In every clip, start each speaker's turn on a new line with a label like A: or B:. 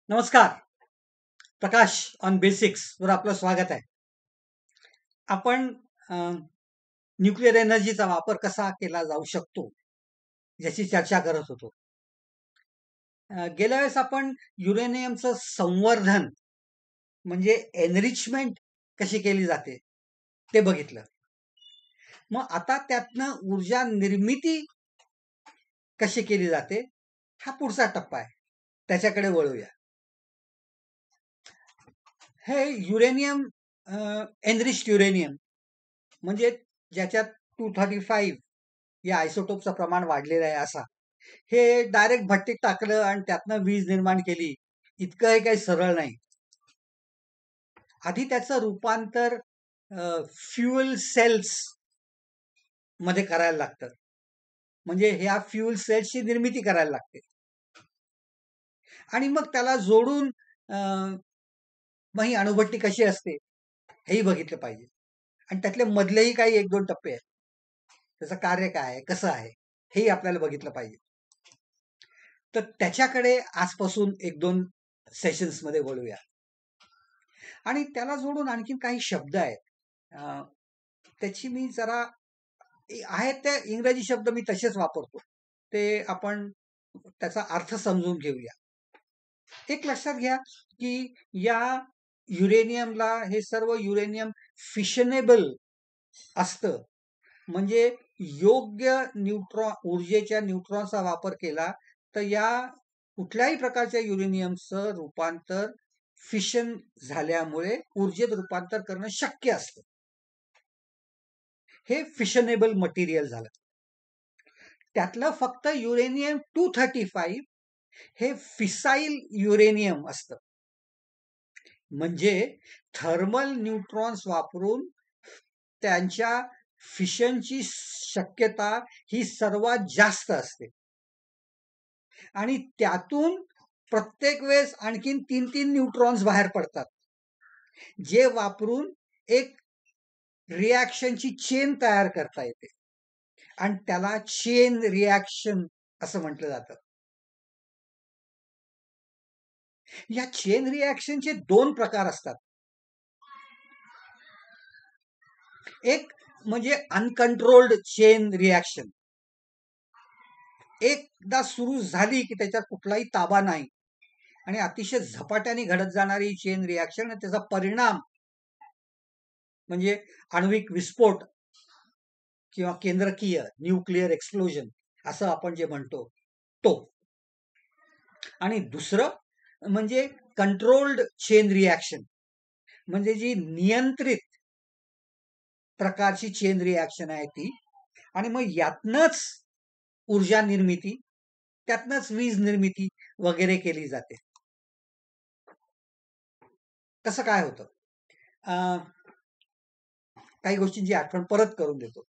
A: नमस्कार. प्रकाश on basics वर आपलं स्वागत आहे. आपण न्यूक्लिअर एनर्जीचा वापर कसा केला जाऊ शकतो याची चर्चा करत होतो. गेल्या वेळेस आपण युरेनियमचं संवर्धन म्हणजे एनरिचमेंट कशी केली जाते ते बघितलं. मग आता त्यातनं ऊर्जा निर्मिती कशी केली जाते हा पुढचा टप्पा आहे. त्याच्याकडे वळूया. हे युरेनियम एनरिच्ड युरेनियम म्हणजे ज्याच्यात 235 या आयसोटोपचं प्रमाण वाढलेलं आहे असा. हे डायरेक्ट भट्टीत टाकलं आणि त्यातनं वीज निर्माण केली इतकं हे काही सरळ नाही. आधी त्याचं रूपांतर फ्युएल सेल्स मध्ये करायला लागतं. म्हणजे ह्या फ्युएल सेल्सची निर्मिती करायला लागते आणि मग त्याला जोडून मग ही अणुभट्टी कशी असते हेही बघितलं पाहिजे. आणि त्यातले मधलेही काही 1-2 टप्पे आहेत. त्याचं कार्य काय आहे, कसं आहे हेही आपल्याला बघितलं पाहिजे. तर त्याच्याकडे आजपासून 1-2 सेशन्समध्ये वळूया. आणि त्याला जोडून आणखीन काही शब्द आहेत. त्याची मी जरा आहेत ते इंग्रजी शब्द मी तसेच वापरतो. ते आपण त्याचा अर्थ समजून घेऊया. एक लक्षात घ्या की या युरेनियमला हे सर्व युरेनियम फिशनेबल असतं. म्हणजे योग्य ऊर्जेच्या न्यूट्रॉनचा वापर केला तर या कुठल्याही प्रकारच्या युरेनियमचं रूपांतर फिशन झाल्यामुळे ऊर्जेत रूपांतर करणं शक्य असतं. हे फिशनेबल मटेरियल झालं. त्यातलं फक्त युरेनियम 235 हे फिसाईल युरेनियम असतं. म्हणजे थर्मल न्यूट्रॉन्स वापरून त्यांच्या फिशनची शक्यता ही सर्वात जास्त असते आणि त्यातून प्रत्येक वेळेस आणखीन 3-3 न्यूट्रॉन्स बाहेर पडतात, जे वापरून एक रिॲक्शनची चेन तयार करता येते आणि त्याला चेन रिॲक्शन असं म्हटलं जातं. या चेन रिॲक्शनचे 2 प्रकार असतात. एक म्हणजे अनकंट्रोल्ड चेन रिॲक्शन. एकदा सुरू झाली की त्याच्यात कुठलाही ताबा नाही आणि अतिशय झपाट्याने घडत जाणारी चेन रिॲक्शन आणि त्याचा परिणाम म्हणजे आण्विक विस्फोट किंवा केंद्रकीय न्यूक्लिअर एक्सप्लोजन असं आपण जे म्हणतो तो. आणि दुसरं म्हणजे कंट्रोल्ड चेन रिॲक्शन म्हणजे जी नियंत्रित प्रकारची चेन रिॲक्शन आहे ती. आणि मग यातनच ऊर्जा निर्मिती, त्यातनच वीज निर्मिती वगैरे केली जाते. कसं काय होतं? काही गोष्टींची आठवण परत करून देतो.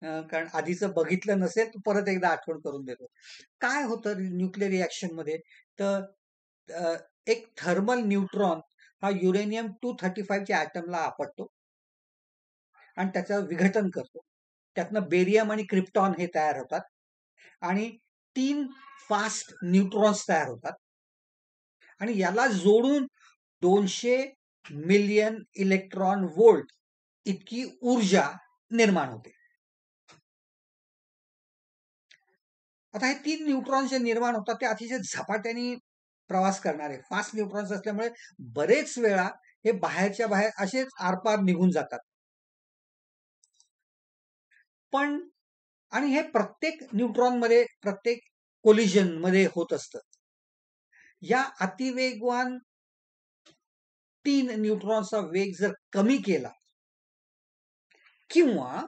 A: कारण आधीचं बघितलं नसेल तर परत एकदा आठवण करून देतो. काय होतं न्यूक्लिअर रिॲक्शन मध्ये? तर एक थर्मल न्यूट्रॉन हा युरेनियम 235 च्या ॲटमला आपटतो आणि त्याचं विघटन करतो. त्यातनं बेरियम आणि क्रिप्टॉन हे तयार होतात आणि 3 फास्ट न्यूट्रॉन्स तयार होतात आणि याला जोडून 200 मिलियन इलेक्ट्रॉन व्होल्ट इतकी ऊर्जा निर्माण होते. आता हे 3 न्यूट्रॉन्स जे निर्माण होतात ते अतिशय झपाट्याने प्रवास करणारे फास्ट न्यूट्रॉन्स असल्यामुळे बरेच वेळा हे बाहेरच्या बाहेर असेच आरपार निघून जातात. पण आणि हे प्रत्येक न्यूट्रॉन मध्ये प्रत्येक कोलिजन मध्ये होत असतं. या अतिवेगवान 3 न्यूट्रॉनचा वेग जर कमी केला किंवा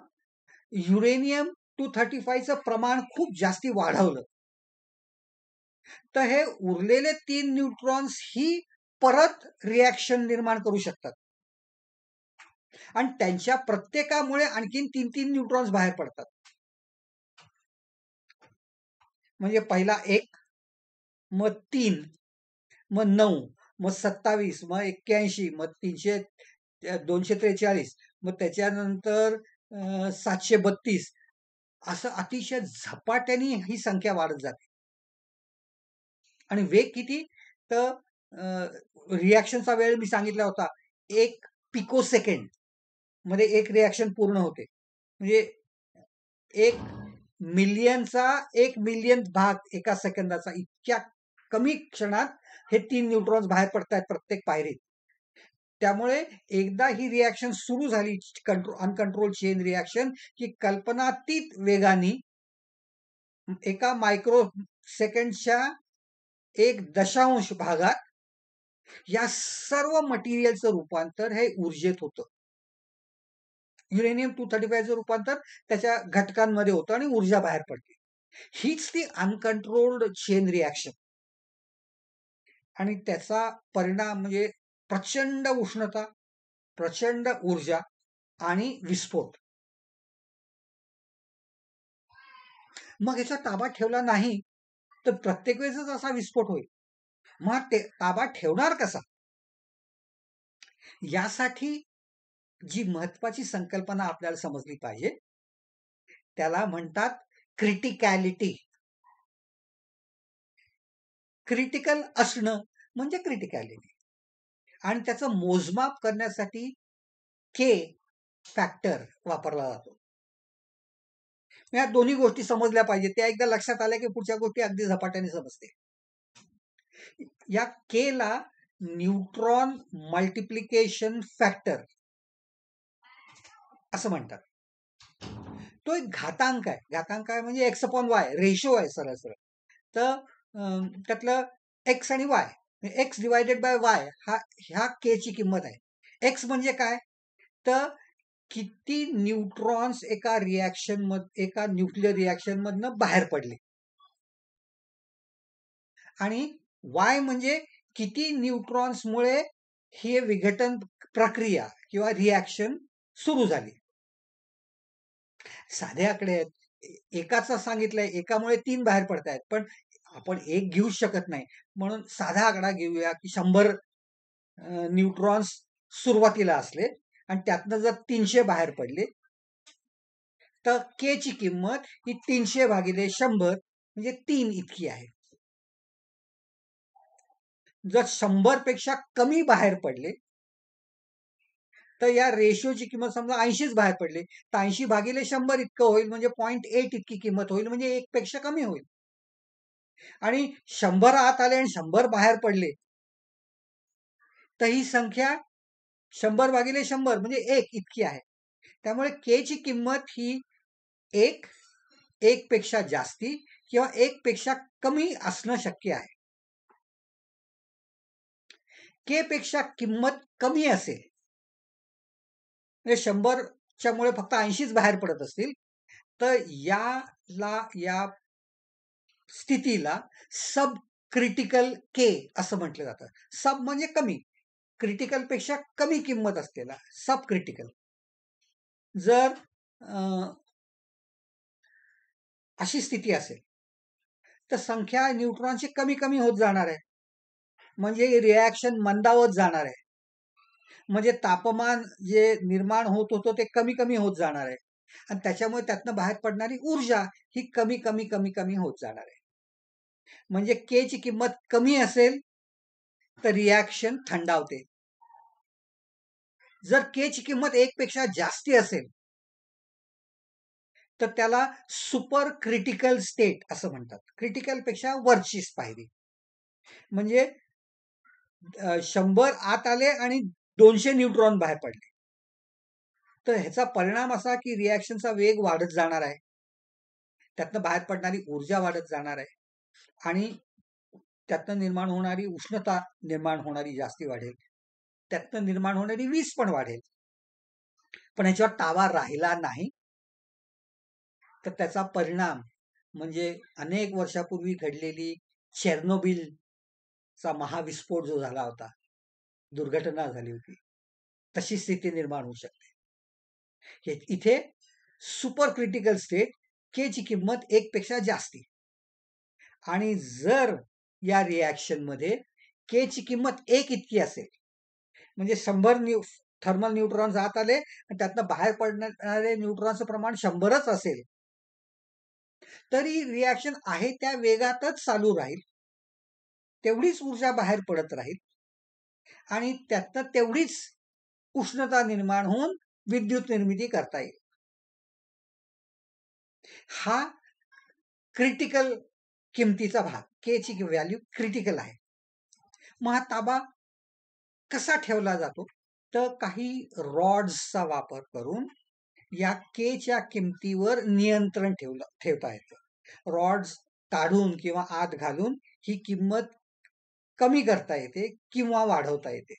A: युरेनियम 235 चं प्रमाण खूप जास्ती वाढवलं तर हे उरलेले 3 न्यूट्रॉन्स ही परत रिॲक्शन निर्माण करू शकतात आणि त्यांच्या प्रत्येकामुळे आणखीन 3-3 न्यूट्रॉन्स बाहेर पडतात. म्हणजे पहिला 1, मग 3, मग 9, मग 27, मग 81, मग 243, मग त्याच्यानंतर 732 असं अतिशय झपाट्याने ही संख्या वाढत जाते. आणि वेग किती? तर रिॲक्शनचा वेळ मी सांगितला होता 1 पिकोसेकंड मध्ये एक रिॲक्शन पूर्ण होते. म्हणजे 1 मिलियनचा 1 मिलियन भाग एका सेकंदाचा, इतक्या कमी क्षणात हे 3 न्यूट्रॉन्स बाहेर पडतायत प्रत्येक पायरीत. त्यामुळे एकदा ही रिॲक्शन सुरू झाली, अनकंट्रोल चेन रिॲक्शन, की कल्पनातीत वेगाने एका मायक्रो सेकंडच्या 1 दशांश भागात या सर्व मटेरियलचं रूपांतर हे ऊर्जेत होतं. युरेनियम 235चं रूपांतर त्याच्या घटकांमध्ये होतं आणि ऊर्जा बाहेर पडते. हीच ती अनकंट्रोल्ड चेन रिॲक्शन. आणि त्याचा परिणाम म्हणजे प्रचंड उष्णता, प्रचंड ऊर्जा आणि विस्फोट. मग याचा ताबा ठेवला नाही तर प्रत्येक वेळेसच असा विस्फोट होईल. मग ते ताबा ठेवणार कसा? यासाठी जी महत्वाची संकल्पना आपल्याला समजली पाहिजे त्याला म्हणतात क्रिटिकॅलिटी. क्रिटिकल असणं म्हणजे क्रिटिकॅलिटी. आणि त्याचं मोजमाप करण्यासाठी के फॅक्टर वापरला जातो. या दोन्ही गोष्टी समजल्या पाहिजेत. त्या एकदा लक्षात आल्या की पुढच्या गोष्टी अगदी झपाट्याने समजते. या के ला न्यूट्रॉन मल्टिप्लिकेशन फॅक्टर असं म्हणतात. तो एक घातांक आहे. घातांक आहे म्हणजे एक्स अपॉन वाय रेशो आहे सरळ सरळ. तर त्यातलं एक्स आणि Y, x divided by Y ह्या के ची किंमत आहे. एक्स म्हणजे काय? तर किती न्यूट्रॉन्स एका न्यूक्लिअर रिॲक्शन मधनं बाहेर पडले. आणि वाय म्हणजे किती न्यूट्रॉन्समुळे हे विघटन प्रक्रिया किंवा रिॲक्शन सुरू झाली. साधे आकडे आहेत. एकाचं सांगितलंय, एकामुळे 3 बाहेर पडतायत, पण आपण एक घेऊ शकत नाही. म्हणून साधा आकडा घेऊया की 100 न्यूट्रॉन्स सुरुवातीला असले आणि त्यातनं जर 300 बाहेर पडले तर के ची किंमत ही 300 भागिले 100 म्हणजे 3 इतकी आहे. जर 100 पेक्षा कमी बाहेर पडले तर या रेशोची किंमत समजा 80च बाहेर पडले तर 80 भागिले 100 इतकं होईल म्हणजे 0.8 इतकी किंमत होईल, म्हणजे 1 पेक्षा कमी होईल. आणि 100 आत आले आणि 100 बाहेर पडले तर ही संख्या 100 भागिले 100 म्हणजे 1 इतकी आहे. त्यामुळे के ची किंमत ही 1 पेक्षा जास्ती किंवा 1 पेक्षा कमी असणं शक्य आहे. के पेक्षा किंमत कमी असेल म्हणजे 100च्या मुळे फक्त 80च बाहेर पडत असतील तर या स्थितीला सब क्रिटिकल के असं म्हटलं जातं. सब म्हणजे कमी, क्रिटिकल पेक्षा कमी किंमत असलेला सब क्रिटिकल. जर अशी स्थिती असेल तर संख्या न्यूट्रॉनची कमी कमी होत जाणार आहे, म्हणजे रिॲक्शन मंदावत जाणार आहे. म्हणजे तापमान जे निर्माण होत होतं ते कमी कमी होत जाणार आहे आणि त्याच्यामुळे त्यातनं बाहेर पडणारी ऊर्जा ही कमी कमी कमी कमी होत जाणार आहे. म्हणजे के ची किंमत कमी असेल तर रिॲक्शन थंडावते. जर के ची किंमत 1 पेक्षा जास्ती असेल तर त्याला सुपर क्रिटिकल स्टेट असं म्हणतात. क्रिटिकल पेक्षा वरची पायरी. म्हणजे 100 आत आले आणि 200 न्यूट्रॉन बाहेर पडले तर ह्याचा परिणाम असा की रिॲक्शनचा वेग वाढत जाणार आहे, त्यातनं बाहेर पडणारी ऊर्जा वाढत जाणार आहे आणि त्यातनं निर्माण होणारी उष्णता जास्ती वाढेल, त्यातनं निर्माण होणारी वीज पण वाढेल. पण ह्याच्यावर ताबा राहिला नाही तर त्याचा परिणाम म्हणजे अनेक वर्षापूर्वी घडलेली चेर्नोबिलचा महाविस्फोट जो झाला होता, दुर्घटना झाली होती, तशी स्थिती निर्माण होऊ शकते. इथे सुपर क्रिटिकल स्टेट के ची किंमत 1 पेक्षा जास्ती. आणि जर या रिॲक्शन मध्ये के ची किंमत 1 इतकी असेल म्हणजे 100 थर्मल न्यूट्रॉन्स आत आले आणि त्यातनं बाहेर पडणारे न्यूट्रॉनचं प्रमाण 100च असेल तरी रिॲक्शन आहे त्या वेगातच चालू राहील तेवढीच ऊर्जा बाहेर पडत राहील आणि त्यातनं तेवढीच उष्णता निर्माण होऊन विद्युत निर्मिती करता येईल. हा क्रिटिकल किमतीचा भाग, के ची व्हॅल्यू क्रिटिकल आहे. मग हा ताबा कसा ठेवला जातो? तर काही रॉड्सचा वापर करून या के च्या किमतीवर नियंत्रण ठेवता येतं. रॉड्स काढून किंवा आत घालून ही किंमत कमी करता येते किंवा वाढवता येते.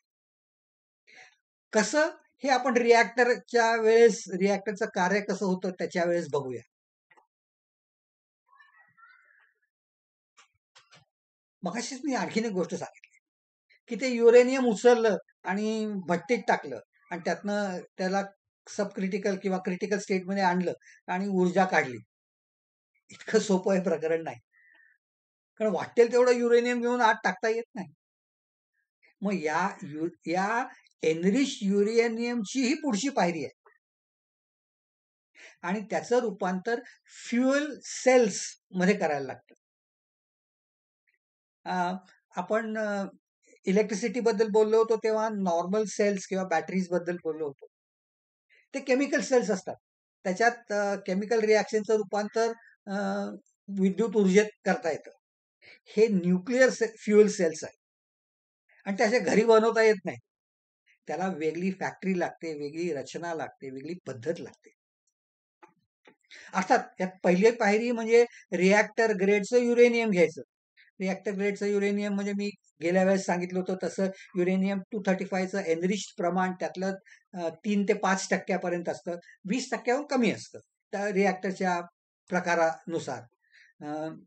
A: कसं? हे आपण रिॲक्टरच्या वेळेस रिॲक्टरचं कार्य कसं होतं त्याच्या वेळेस बघूया. मगाशीच मी आणखीन एक गोष्ट सांगितली की ते युरेनियम उचललं आणि भट्टीत टाकलं आणि त्यातनं त्याला सब क्रिटिकल किंवा क्रिटिकल स्टेटमध्ये आणलं आणि ऊर्जा काढली. इतकं सोपं हे प्रकरण नाही. कारण वाटेल तेवढं युरेनियम घेऊन आत टाकता येत नाही. मग या एनरिच युरेनियमची ही पुढची पायरी आहे आणि त्याचं रूपांतर फ्युएल सेल्स मध्ये करायला लागतं. आपण इलेक्ट्रिसिटी बद्दल बोललो होतो तेव्हा नॉर्मल सेल्स किंवा बॅटरीज बद्दल बोललो होतो. ते केमिकल सेल्स असतात. त्याच्यात केमिकल रिॲक्शनचं रूपांतर विद्युत ऊर्जेत करता येतं. हे न्यूक्लिअर फ्युएल सेल्स आहे आणि त्याच्या घरी बनवता येत नाही. त्याला वेगळी फॅक्टरी लागते, वेगळी रचना लागते, वेगळी पद्धत लागते. अर्थात यात पहिली पायरी म्हणजे रिॲक्टर ग्रेडचं युरेनियम घ्यायचं. रिॲक्टर ग्रेडचं युरेनियम म्हणजे मी गेल्या वेळेस सांगितलं होतं तसं युरेनियम 235चं एनरिच प्रमाण त्यातलं 3 ते 5% असतं. 20% कमी असतं त्या रिॲक्टरच्या प्रकारानुसार.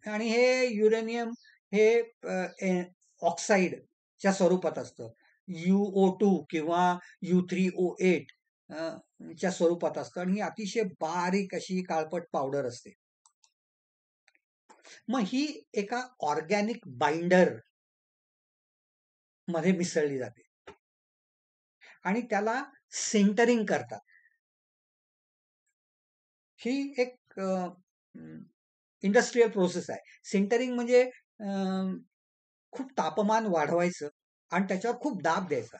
A: आणि हे युरेनियम हे ऑक्साईडच्या स्वरूपात असतं. UO2 किंवा U3O8 च्या स्वरूपात असतं आणि ही अतिशय बारीक अशी काळपट पावडर असते. मग ही एका ऑर्गॅनिक बाइंडर मध्ये मिसळली जाते आणि त्याला सिंटरिंग करतात. ही एक इंडस्ट्रियल प्रोसेस आहे. सिंटरिंग म्हणजे खूप तापमान वाढवायचं आणि त्याच्यावर खूप दाब द्यायचा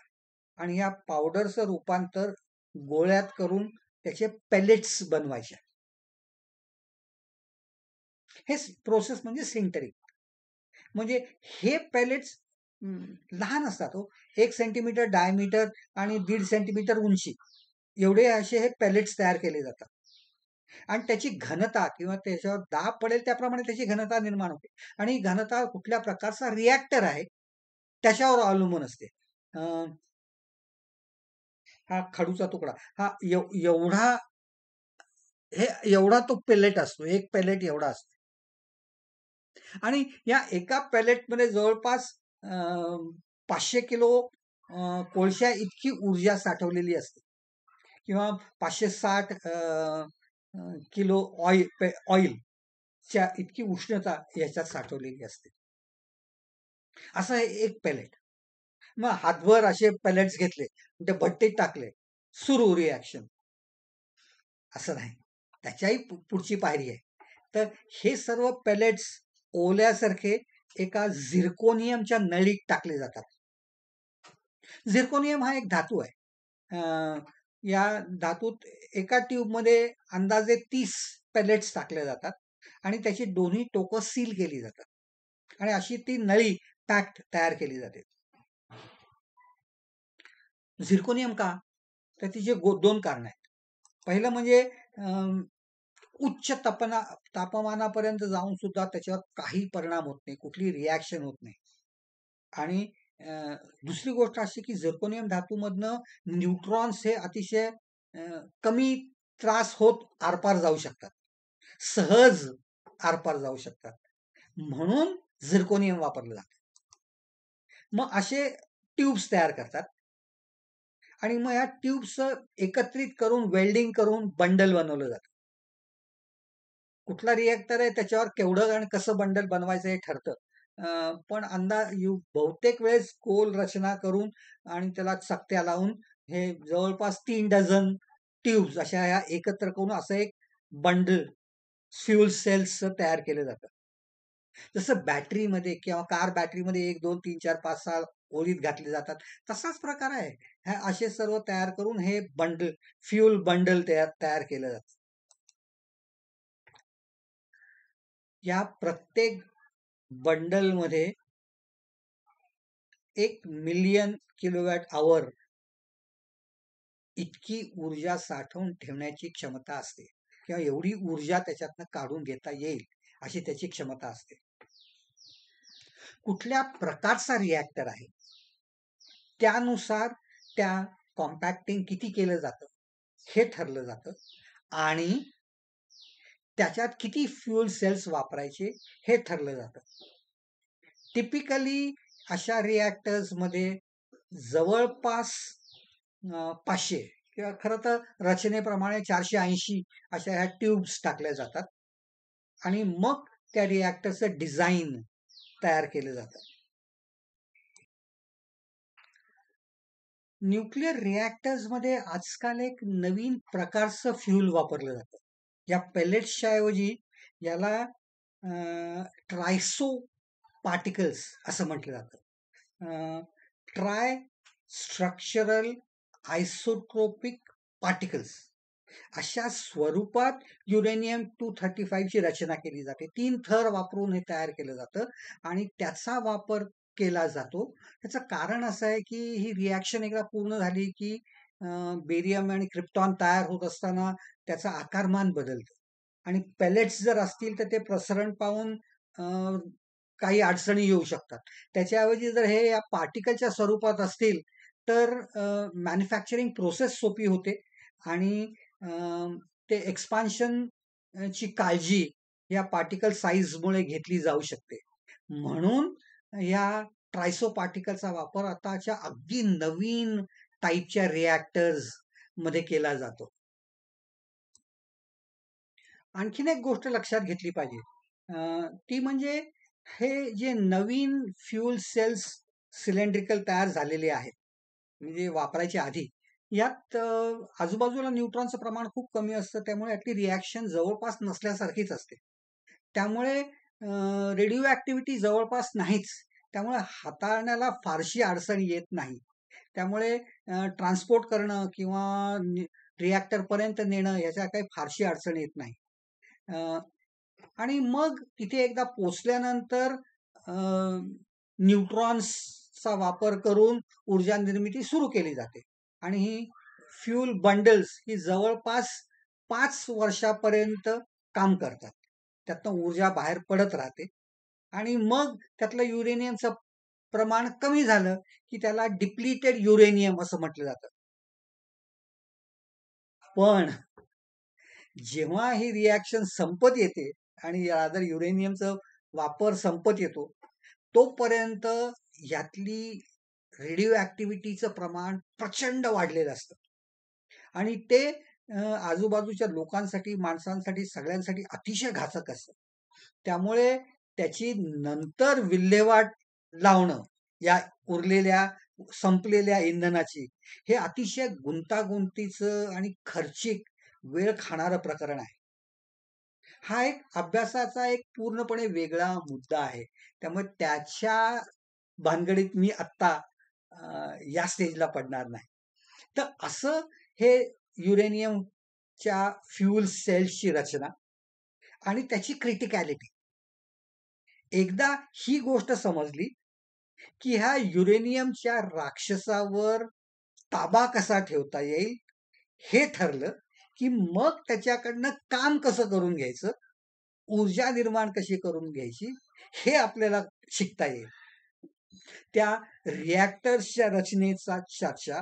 A: आणि या पावडरचं रूपांतर गोळ्यात करून त्याचे पेलेट्स बनवायचे. हे प्रोसेस म्हणजे सिंटरिंग. म्हणजे हे पेलेट्स लहान असतात हो. 1 सेंटीमीटर डायमीटर आणि 1.5 सेंटीमीटर उंची एवढे असे हे पेलेट्स तयार केले जातात आणि त्याची घनता किंवा त्याच्यावर दाब पडेल त्याप्रमाणे त्याची घनता निर्माण होते आणि घनता कुठल्या प्रकारचा रिॲक्टर आहे त्याच्यावर अवलंबून असते. हा खडूचा तुकडा हा एवढा एवढा तो पेलेट असतो. एक पेलेट एवढा असतो आणि या एका पेलेटमध्ये जवळपास 500 किलो कोळशा इतकी ऊर्जा साठवलेली असते किंवा 560 किलो ऑइलच्या इतकी उष्णता याच्यात साठवलेली असते. असं एक पेलेट. मग हातभर असे पेलेट्स घेतले ते भट्टीत टाकले, सुरू रिॲक्शन. असं नाही, त्याच्याही पुढची पायरी आहे. तर हे सर्व पेलेट्स ओल्यासारखे एका झिर्कोनियमच्या नळीत टाकले जातात. झिर्कोनियम हा एक धातू आहे. या धातूत एका ट्यूबमध्ये अंदाजे 30 पेलेट्स टाकले जातात आणि त्याची दोन्ही टोकं सील केली जातात आणि अशी ती नळी पॅक्ट तयार केली जाते. झिर्कोनियम का? तर तिचे 2 कारण आहेत. पहिलं म्हणजे उच्च तापमानापर्यंत जाऊन सुद्धा त्याच्यावर काही परिणाम होत नाही, कुठली रिॲक्शन होत नाही. आणि दुसरी गोष्ट अशी की झिर्कोनियम धातूमधनं न्यूट्रॉन्स हे अतिशय कमी त्रास होत आरपार जाऊ शकतात, सहज आरपार जाऊ शकतात, म्हणून झिर्कोनियम वापरलं जातं. मग असे ट्यूब्स तयार करतात आणि मग या ट्यूब्सचं एकत्रित करून वेल्डिंग करून बंडल बनवलं जातं. कुठला रिॲक्टर आहे त्याच्यावर केवढं आणि कसं बंडल बनवायचं हे ठरतं. पण बहुतेक वेळेस गोल रचना करून आणि त्याला चकत्या लावून हे जवळपास 3 डझन ट्यूब्स अशा ह्या एकत्र करून असं एक बंडल फ्युएल सेल्स तयार केलं जातं. जसं बॅटरीमध्ये किंवा कार बॅटरीमध्ये 1, 2, 3, 4, 5, 6 ओळीत घातले जातात, तसाच प्रकार आहे. असे सर्व तयार करून हे बंडल, फ्यूल बंडल तयार तयार केलं जातं. या प्रत्येक बंडलमध्ये 1,000,000 किलोवॅट आवर इतकी ऊर्जा साठवून ठेवण्याची क्षमता असते, किंवा एवढी ऊर्जा त्याच्यातनं काढून घेता येईल अशी त्याची क्षमता असते. कुठल्या प्रकारचा रिॲक्टर आहे त्यानुसार त्या कॉम्पॅक्टिंग किती केलं जातं हे ठरलं जातं, आणि त्याच्यात किती फ्युएल सेल्स वापरायचे हे ठरलं जातं. टिपिकली अशा रिॲक्टर्समध्ये जवळपास 500 किंवा खरं तर रचनेप्रमाणे 480 अशा ह्या ट्यूब्स टाकल्या जातात, आणि मग त्या रिॲक्टरचं डिझाईन तयार केलं जातं. न्यूक्लिअर रिॲक्टर्समध्ये आजकाल एक नवीन प्रकारचं फ्यूल वापरलं जातं. या पेलेट्सच्या ऐवजी याला ट्रायसो पार्टिकल्स असं म्हटलं जातं. ट्राय स्ट्रक्चरल आयसोट्रोपिक पार्टिकल्स अशा स्वरूपात युरेनियम 235 ची रचना केली जाते. 3 थर वापरून हे तयार केलं जातं आणि त्याचा वापर केला जातो. त्याचं कारण असं आहे की ही रिॲक्शन एकदा पूर्ण झाली की बेरियम आणि क्रिप्टॉन तयार होत असताना त्याचा आकारमान बदलतो, आणि पेलेट्स जर असतील तर ते प्रसरण पाहून काही अडचणी येऊ शकतात. त्याच्याऐवजी जर हे या पार्टिकलच्या स्वरूपात असतील तर मॅन्युफॅक्चरिंग प्रोसेस सोपी होते, आणि ते एक्सपान्शन ची काळजी या पार्टिकल साईजमुळे घेतली जाऊ शकते. म्हणून या ट्रायसो पार्टिकलचा वापर आताच्या अगदी नवीन टाईपच्या रिॲक्टर्स मध्ये केला जातो. आणखीन एक गोष्ट लक्षात घेतली पाहिजे, ती म्हणजे हे जे नवीन फ्यूल सेल्स सिलेंड्रिकल तयार झालेले आहेत, म्हणजे वापरायच्या आधी, यात आजूबाजूला न्यूट्रॉनचं प्रमाण खूप कमी असतं, त्यामुळे यातली रिॲक्शन जवळपास नसल्यासारखीच असते. त्यामुळे रेडिओ ऍक्टिव्हिटी जवळपास नाहीच. त्यामुळे हाताळण्याला फारशी अडचण येत नाही. त्यामुळे ट्रान्सपोर्ट करणं किंवा रिॲक्टर पर्यंत नेणं याच्या काही फारशी अडचण येत नाही. आणि मग तिथे एकदा पोचल्यानंतर न्यूट्रॉन्सचा वापर करून ऊर्जा निर्मिती सुरू केली जाते, आणि ही फ्यूल बंडल्स ही जवळपास 5 वर्षापर्यंत काम करतात. त्यातनं ऊर्जा बाहेर पडत राहते, आणि मग त्यातलं युरेनियमचं प्रमाण कमी झालं की त्याला डिप्लिटेड युरेनियम असं म्हटलं जातं. पण जेव्हा ही रिॲक्शन संपत येते आणि जर युरेनियमचा वापर संपत येतो, तोपर्यंत यातली रेडिओ ऍक्टिव्हिटीचं प्रमाण प्रचंड वाढलेलं असतं, आणि ते आजूबाजूच्या लोकांसाठी, माणसांसाठी, सगळ्यांसाठी अतिशय घातक असतं. त्यामुळे त्याची नंतर विल्हेवाट लावणं या उरलेल्या संपलेल्या इंधनाची, हे अतिशय गुंतागुंतीचं आणि खर्चिक, वेळ खाणारं प्रकरण आहे. हा एक अभ्यासाचा एक पूर्णपणे वेगळा मुद्दा आहे. त्यामुळे त्याच्या भानगडीत मी आत्ता या स्टेजला पडणार नाही. तर असं हे युरेनियमच्या फ्यूल सेल्सची रचना आणि त्याची क्रिटिकॅलिटी. एकदा ही गोष्ट समजली की ह्या युरेनियमच्या राक्षसावर ताबा कसा ठेवता येईल हे ठरलं, की मग त्याच्याकडनं काम कसं करून घ्यायचं, ऊर्जा निर्माण कशी करून घ्यायची हे आपल्याला शिकता येईल. त्या रिॲक्टर्सच्या रचनेचा चर्चा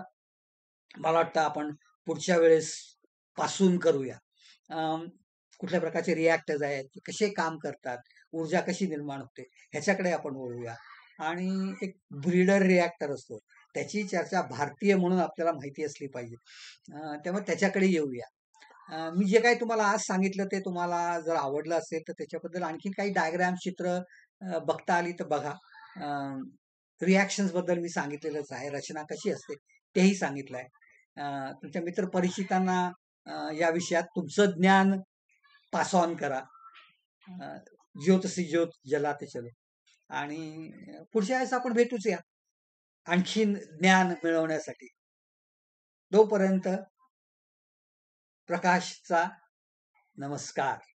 A: मला वाटतं आपण पुढच्या वेळेस पासून करूया. कुठल्या प्रकारचे रिॲक्टर्स आहेत, कसे काम करतात, ऊर्जा कशी निर्माण होते, ह्याच्याकडे आपण वळूया. आणि एक ब्रीडर रिॲक्टर असतो, त्याची चर्चा भारतीय म्हणून आपल्याला माहिती असली पाहिजे. त्यामुळे त्याच्याकडे येऊया. मी जे काही तुम्हाला आज सांगितलं ते तुम्हाला जर आवडलं असेल तर त्याच्याबद्दल आणखीन काही डायग्राम, चित्र बघता आली तर बघा. रिॲक्शन्स बद्दल मी सांगितलेलंच आहे, रचना कशी असते तेही सांगितलंय. तुमच्या मित्र परिचितांना या विषयात तुमचं ज्ञान पास ऑन करा. ज्योतसी ज्योत जलाते चलो. आणि पुढच्या वेळेस आपण भेटूच या आणखीन ज्ञान मिळवण्यासाठी. तोपर्यंत प्रकाशचा नमस्कार.